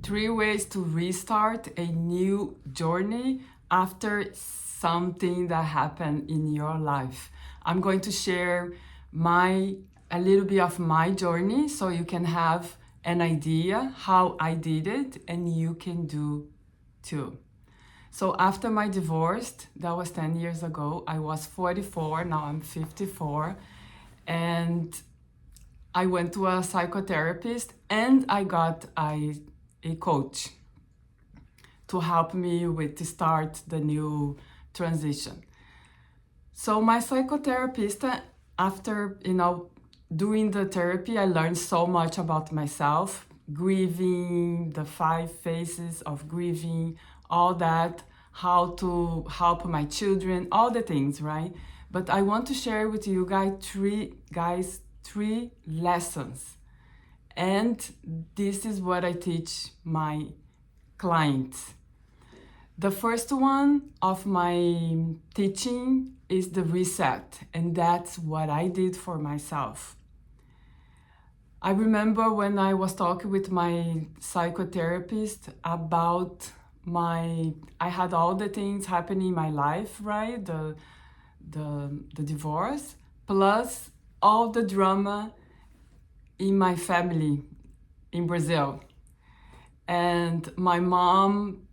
3 ways to restart a new journey after something that happened in your life. I'm going to share a little bit of my journey so you can have an idea how I did it and you can do too. So after my divorce, that was 10 years ago, I was 44, now I'm 54, and I went to a psychotherapist and I got a coach to help me with to start the new transition. So my psychotherapist, after doing the therapy, I learned so much about myself, grieving, the 5 phases of grieving, all that, how to help my children, all the things, right? But I want to share with you guys 3 lessons. And this is what I teach my clients. The first one of my teaching is the reset, and that's what I did for myself. I remember when I was talking with my psychotherapist about I had all the things happening in my life, right? The divorce, plus all the drama in my family in Brazil. And my mom,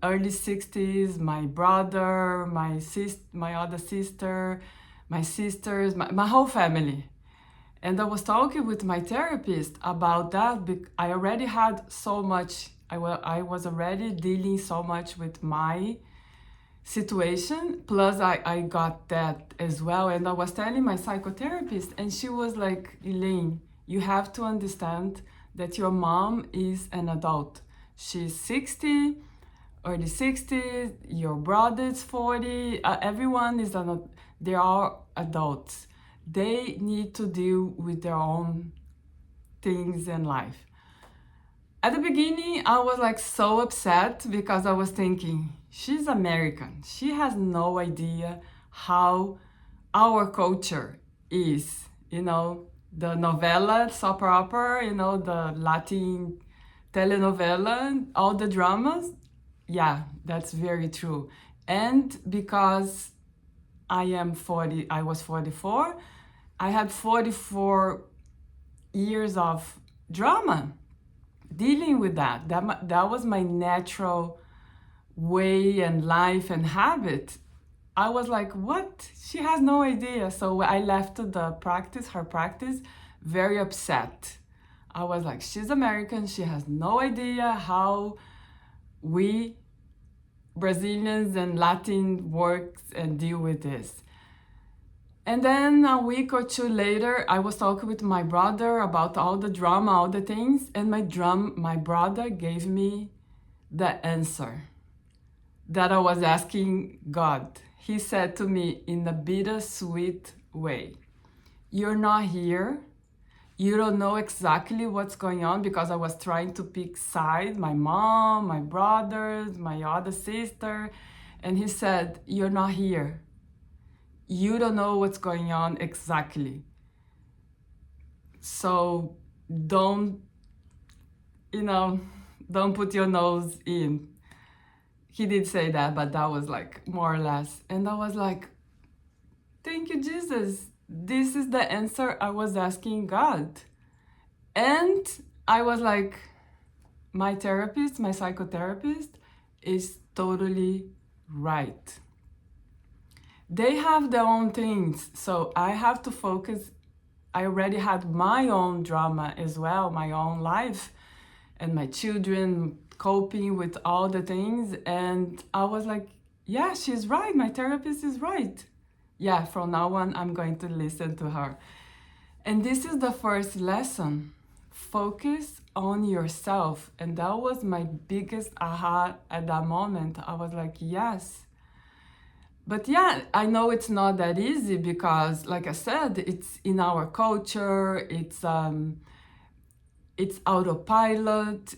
early 60s, my brother, my other sister, my sisters, my whole family. And I was talking with my therapist about that. I already had so much, I was already dealing so much with my situation, plus I got that as well. And I was telling my psychotherapist, and she was like, Elaine, you have to understand that your mom is an adult. She's 60, early 60s, your brother is 40, everyone is they are adults. They need to deal with their own things in life. At the beginning, I was like so upset because I was thinking, she's American. She has no idea how our culture is, the novela, soap opera, the Latin telenovela, all the dramas. Yeah, that's very true. And because I was 44, I had 44 years of drama dealing with that. That was my natural way and life and habit. I was like, what? She has no idea. So I left her practice, very upset. I was like, she's American. She has no idea how we Brazilians and Latin works and deal with this. And then a week or 2 later, I was talking with my brother about all the drama, all the things, and my brother gave me the answer that I was asking God. He said to me in a bittersweet way, you're not here. You don't know exactly what's going on, because I was trying to pick sides, my mom, my brothers, my other sister. And he said, you're not here. You don't know what's going on exactly. So don't put your nose in. He did say that, but that was like more or less. And I was like, thank you, Jesus. This is the answer I was asking God. And I was like, my psychotherapist is totally right. They have their own things, so I have to focus. I already had my own drama as well, my own life, and my children coping with all the things. And I was like, yeah, she's right. My therapist is right. Yeah, from now on, I'm going to listen to her. And this is the first lesson. Focus on yourself. And that was my biggest aha at that moment. I was like, yes. But yeah, I know it's not that easy because, like I said, it's in our culture, it's autopilot,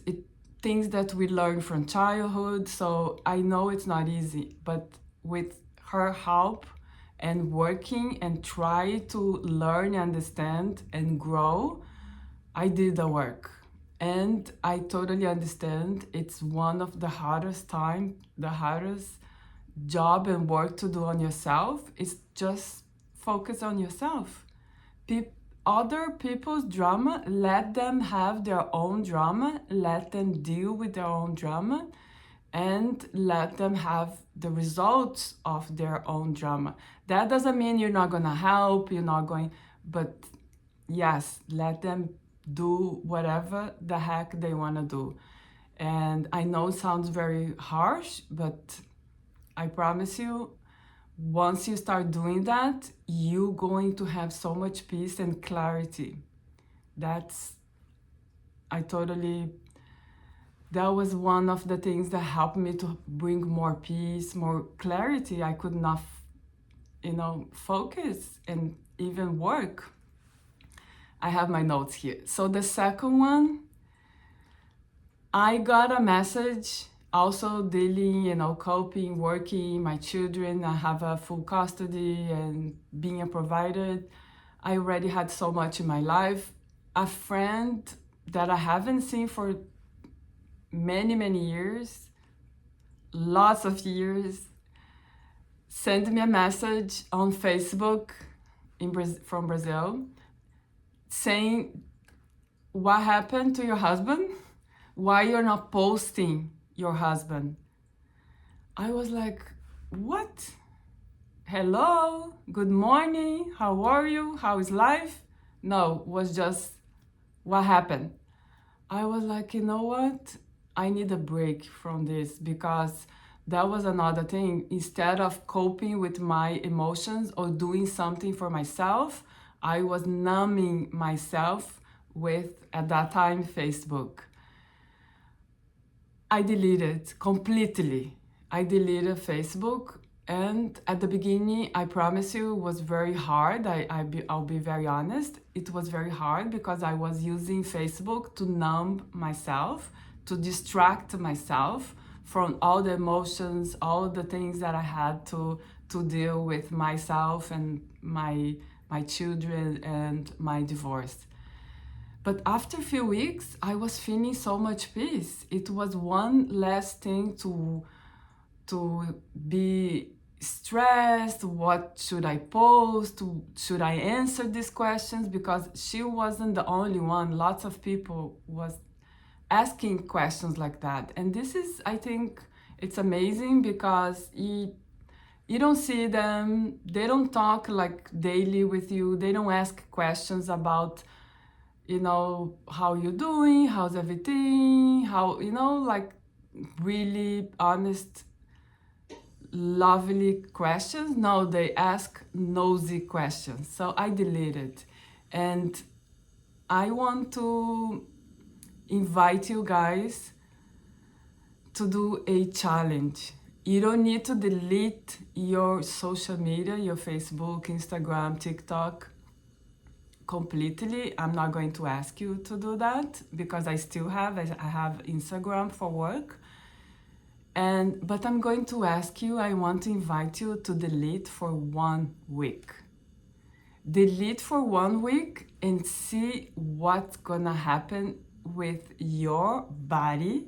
things that we learn from childhood. So I know it's not easy, but with her help and working and try to learn, understand, and grow, I did the work. And I totally understand it's one of the hardest job and work to do on yourself is just focus on yourself. Other people's drama, let them have their own drama, let them deal with their own drama, and let them have the results of their own drama. That doesn't mean you're not gonna help, but yes, let them do whatever the heck they wanna do. And I know it sounds very harsh, but I promise you, once you start doing that, you're going to have so much peace and clarity. That was one of the things that helped me to bring more peace, more clarity. I could not, focus and even work. I have my notes here. So the second one, I got a message also dealing, coping, working, my children. I have a full custody and being a provider. I already had so much in my life. A friend that I haven't seen for many, many years, lots of years, sent me a message on Facebook from Brazil saying, what happened to your husband? Why you're not posting your husband? I was like, what? Hello, good morning, how are you? How is life? No, it was just, what happened? I was like, you know what? I need a break from this, because that was another thing. Instead of coping with my emotions or doing something for myself, I was numbing myself with, at that time, Facebook. I deleted completely. I deleted Facebook, and at the beginning, I promise you, it was very hard. I'll be very honest. It was very hard because I was using Facebook to numb myself, to distract myself from all the emotions, all the things that I had to deal with myself and my children and my divorce. But after a few weeks, I was feeling so much peace. It was one less thing to be stressed. What should I post? Should I answer these questions? Because she wasn't the only one. Lots of people was asking questions like that. And this is, I think, it's amazing because you don't see them. They don't talk like daily with you. They don't ask questions about, how you doing, how's everything, how, like really honest, lovely questions. No, they ask nosy questions. So I deleted. And I want to invite you guys to do a challenge. You don't need to delete your social media, your Facebook, Instagram, TikTok, completely. I'm not going to ask you to do that because I have Instagram for work. But I'm going to ask you, I want to invite you to delete for 1 week. Delete for 1 week and see what's gonna happen with your body.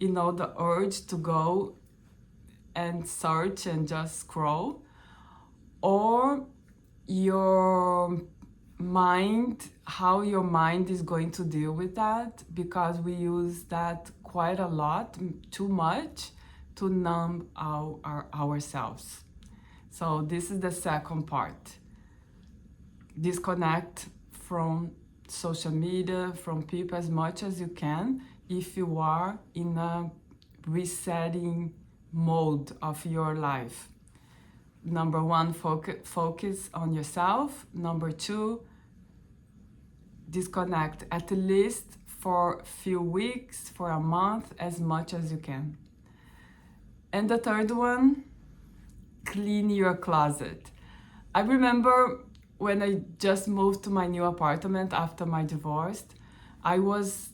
The urge to go and search and just scroll, or your mind, how your mind is going to deal with that, because we use that quite a lot, too much, to numb ourselves. So this is the second part. Disconnect from social media, from people as much as you can if you are in a resetting mode of your life. Number 1, focus on yourself. Number 2, disconnect at least for a few weeks, for a month, as much as you can. And the third one, clean your closet. I remember when I just moved to my new apartment after my divorce, I was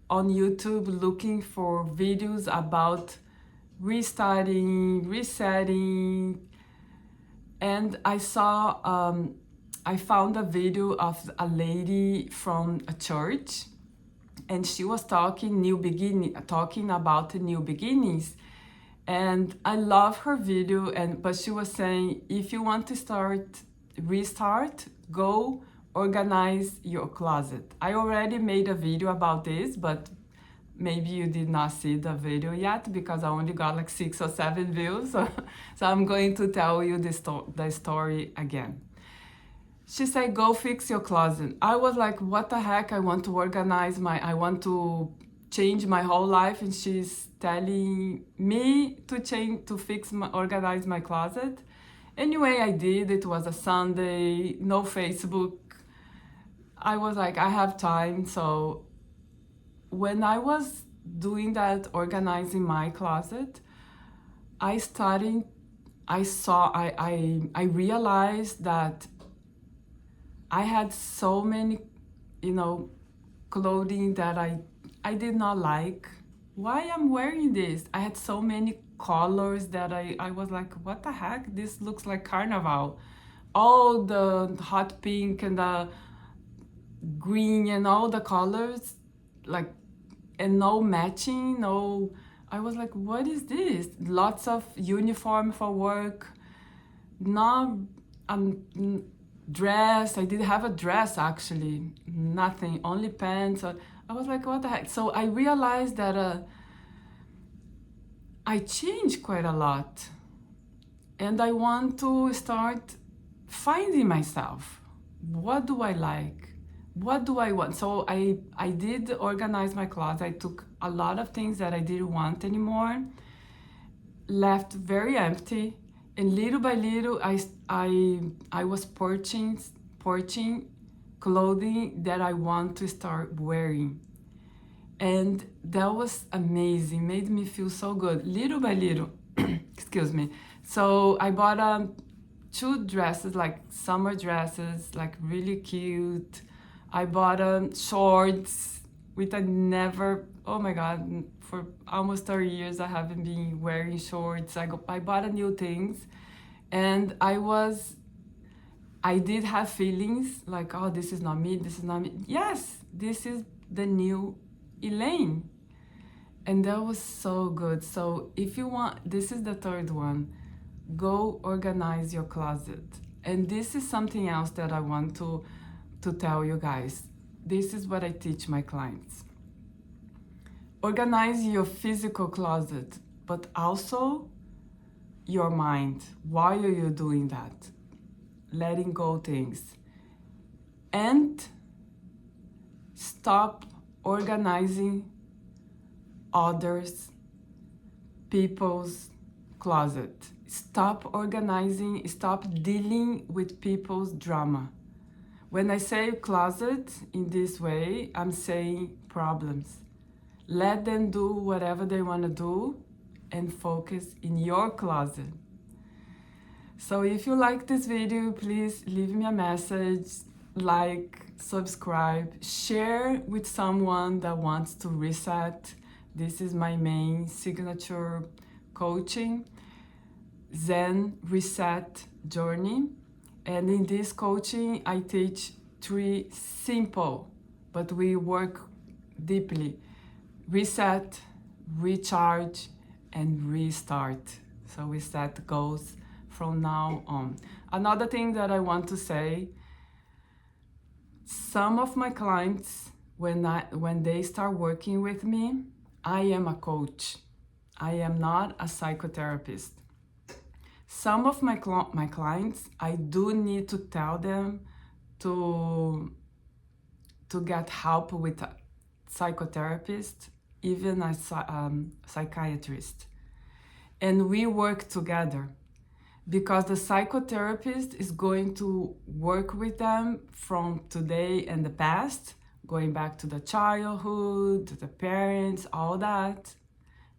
on YouTube looking for videos about restarting, resetting, and I found a video of a lady from a church, and she was talking about new beginnings. And I love her video, but she was saying, if you want to restart, go organize your closet. I already made a video about this, but maybe you did not see the video yet because I only got like 6 or 7 views. So I'm going to tell you the story again. She said, go fix your closet. I was like, what the heck? I want to I want to change my whole life. And she's telling me to organize my closet. Anyway, I did. It was a Sunday, no Facebook. I was like, I have time. So when I was doing that, organizing my closet, I realized that I had so many, clothing that I did not like. Why I'm wearing this? I had so many colors that I was like, what the heck? This looks like carnival. All the hot pink and the green and all the colors, like, and no matching, no. I was like, what is this? Lots of uniform for work, not dress. I did have a dress actually, nothing, only pants. I was like, what the heck? So I realized that I changed quite a lot, and I want to start finding myself. What do I like? What do I want? So I did organize my closet. I took a lot of things that I didn't want anymore, left very empty, and little by little I was purchasing clothing that I want to start wearing. And that was amazing, made me feel so good, little by little. Excuse me. So I bought 2 dresses, like summer dresses, like really cute. I bought shorts, which I never, oh my God, for almost 30 years I haven't been wearing shorts. I bought new things, and I did have feelings like, oh, this is not me, this is not me. Yes, this is the new Elaine. And that was so good. So if you want, this is the 3rd one, go organize your closet. And this is something else that I want to tell you guys. This is what I teach my clients. Organize your physical closet, but also your mind. Why are you doing that? Letting go things. And stop organizing others, people's closet. Stop organizing, stop dealing with people's drama. When I say closet in this way, I'm saying problems. Let them do whatever they want to do and focus in your closet. So if you like this video, please leave me a message, like, subscribe, share with someone that wants to reset. This is my main signature coaching, Zen Reset Journey. And in this coaching, I teach 3 simple, but we work deeply: reset, recharge, and restart. So we set goals from now on. Another thing that I want to say, some of my clients, when they start working with me, I am a coach. I am not a psychotherapist. Some of my clients, I do need to tell them to get help with a psychotherapist, even a psychiatrist. And we work together because the psychotherapist is going to work with them from today and the past, going back to the childhood, to the parents, all that.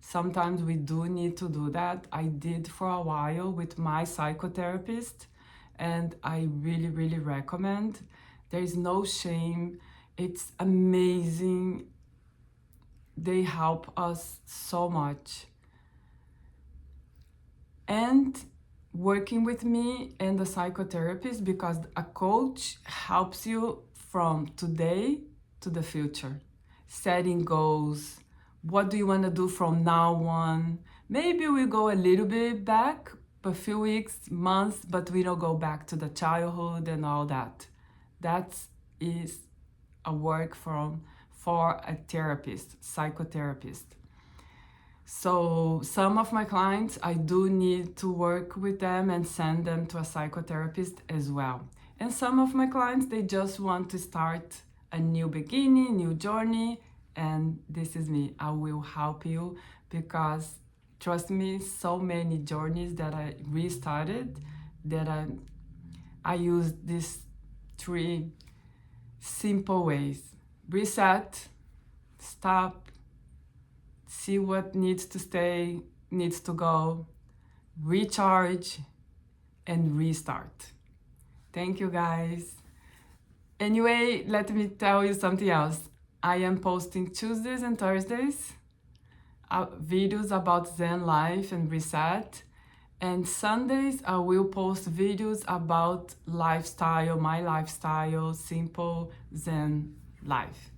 Sometimes we do need to do that. I did for a while with my psychotherapist, and I really, really recommend. There is no shame. It's amazing. They help us so much. And working with me and the psychotherapist, because a coach helps you from today to the future. setting goals. What do you want to do from now on? Maybe we go a little bit back, a few weeks, months, but we don't go back to the childhood and all that. That is a work for a therapist, psychotherapist. So some of my clients, I do need to work with them and send them to a psychotherapist as well. And some of my clients, they just want to start a new beginning, new journey, and this is me. I will help you because trust me, so many journeys that I restarted, that I use these 3 simple ways. Reset, stop, see what needs to stay, needs to go, recharge, and restart. Thank you, guys. Anyway, let me tell you something else. I am posting Tuesdays and Thursdays videos about Zen life and reset. And Sundays, I will post videos about lifestyle, my lifestyle, simple Zen life.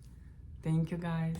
Thank you, guys.